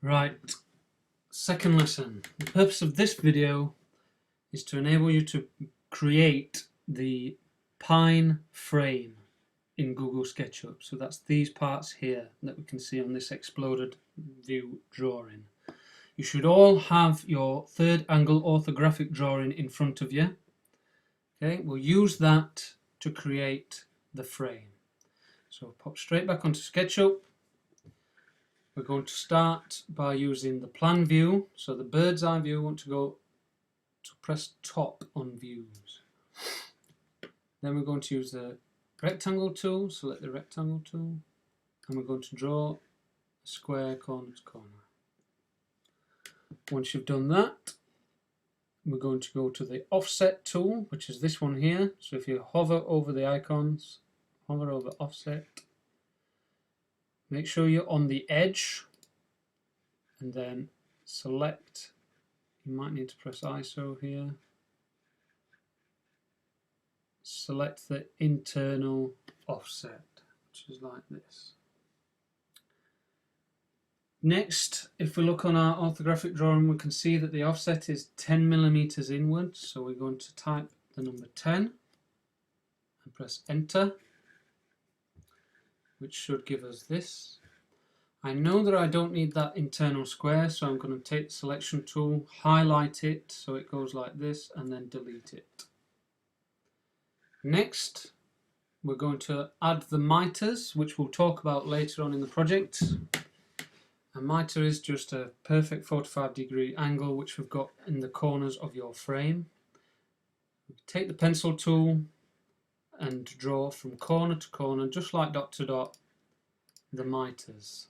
Right, second lesson. The purpose of this video is to enable you to create the pine frame in Google SketchUp. So that's these parts here that we can see on this exploded view drawing. You should all have your third angle orthographic drawing in front of you. Okay, we'll use that to create the frame. So pop straight back onto SketchUp. We're going to start by using the plan view. So the bird's eye view, we want to go to press top on views. Then we're going to use the rectangle tool, select the rectangle tool, and we're going to draw a square corner to corner. Once you've done that, we're going to go to the offset tool, which is this one here. So if you hover over the icons, hover over offset, make sure you're on the edge, and then select, you might need to press ISO here, select the internal offset, which is like this. Next, if we look on our orthographic drawing, we can see that the offset is 10 millimeters inwards. So we're going to type the number 10 and press enter, which should give us this. I know that I don't need that internal square, so I'm going to take the selection tool, highlight it so it goes like this, and then delete it. Next, we're going to add the miters, which we'll talk about later on in the project. A mitre is just a perfect 45-degree angle which we've got in the corners of your frame. Take the pencil tool and draw from corner to corner, just like dot to dot, the miters.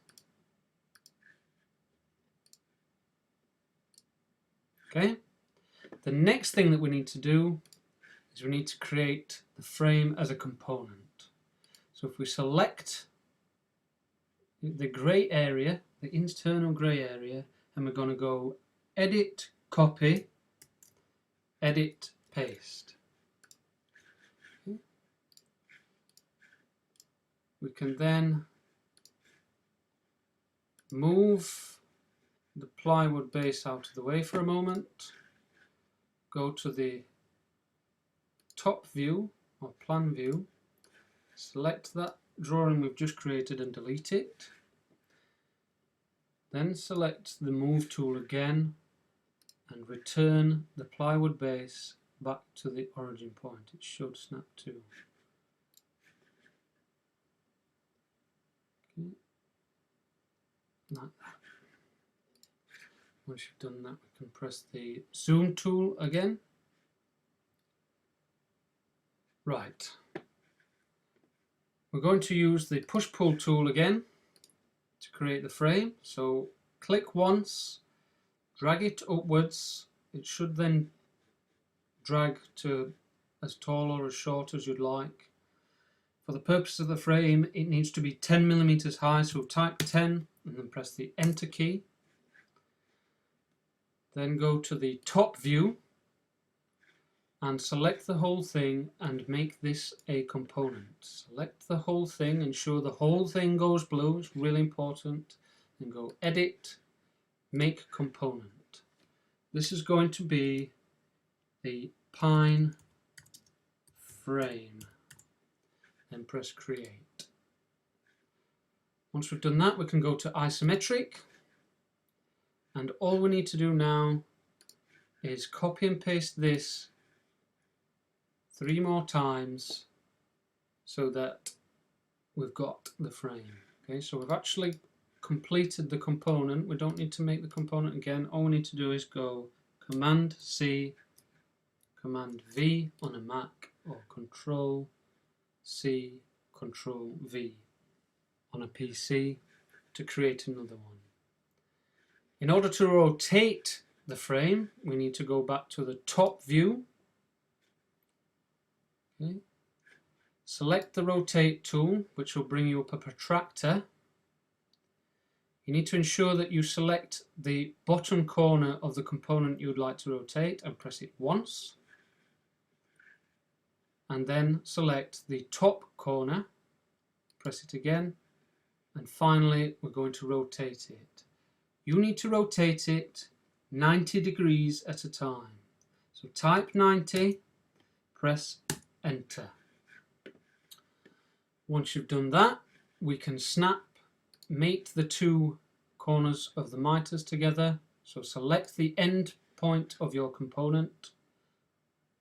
Okay. The next thing that we need to do is we need to create the frame as a component. So if we select the grey area, the internal grey area, and we're going to go edit, copy, edit, paste. Okay. We can then move the plywood base out of the way for a moment, go to the top view or plan view, select that drawing we've just created and delete it. Then select the move tool again and return the plywood base back to the origin point. It should snap to. Okay. Like that. Once you've done that, we can press the zoom tool again. Right. We're going to use the push-pull tool again to create the frame. So click once, drag it upwards. It should then drag to as tall or as short as you'd like. For the purpose of the frame, it needs to be 10 millimeters high, so type 10 and then press the enter key. Then go to the top view and select the whole thing and make this a component. Select the whole thing, ensure the whole thing goes blue, it's really important. Then go edit, make component. This is going to be the pine frame. Then press create. Once we've done that, we can go to isometric, and all we need to do now is copy and paste this 3 more times so that we've got the frame. Okay, so we've actually completed the component. We don't need to make the component again. All we need to do is go Command C, Command V on a Mac, or Control C, Control V on a PC to create another one. In order to rotate the frame, we need to go back to the top view. Okay. Select the rotate tool, which will bring you up a protractor. You need to ensure that you select the bottom corner of the component you would like to rotate and press it once. And then select the top corner, press it again, and finally we're going to rotate it. you need to rotate it 90 degrees at a time. So type 90, press enter. Once you've done that, we can mate the two corners of the miters together. So select the end point of your component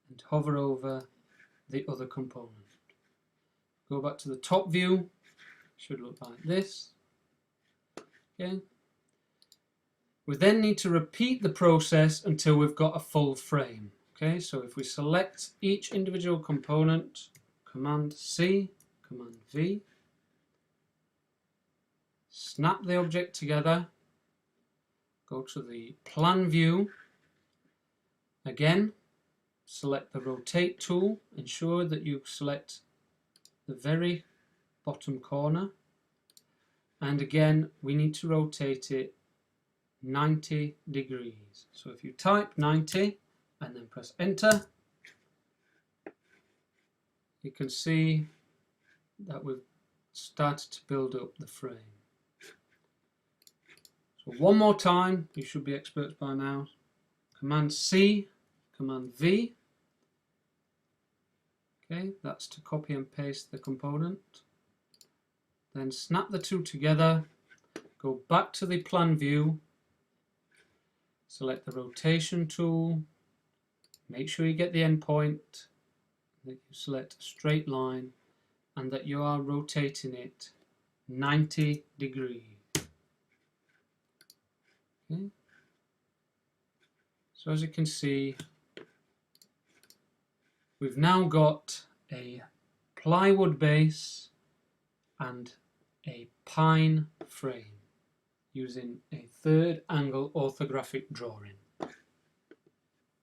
and hover over the other component. Go back to the top view, should look like this. Okay. We then need to repeat the process until we've got a full frame. Okay, so if we select each individual component, Command C, Command V, snap the object together, go to the plan view, again select the rotate tool, ensure that you select the very bottom corner, and again we need to rotate it 90 degrees. So if you type 90 and then press enter, you can see that we've started to build up the frame. So one more time, you should be experts by now. Command C, Command V. Okay, that's to copy and paste the component. Then snap the two together, go back to the plan view, select the rotation tool, make sure you get the end point, that you select a straight line, and that you are rotating it 90 degrees. Okay. So as you can see, we've now got a plywood base and a pine frame using a third angle orthographic drawing.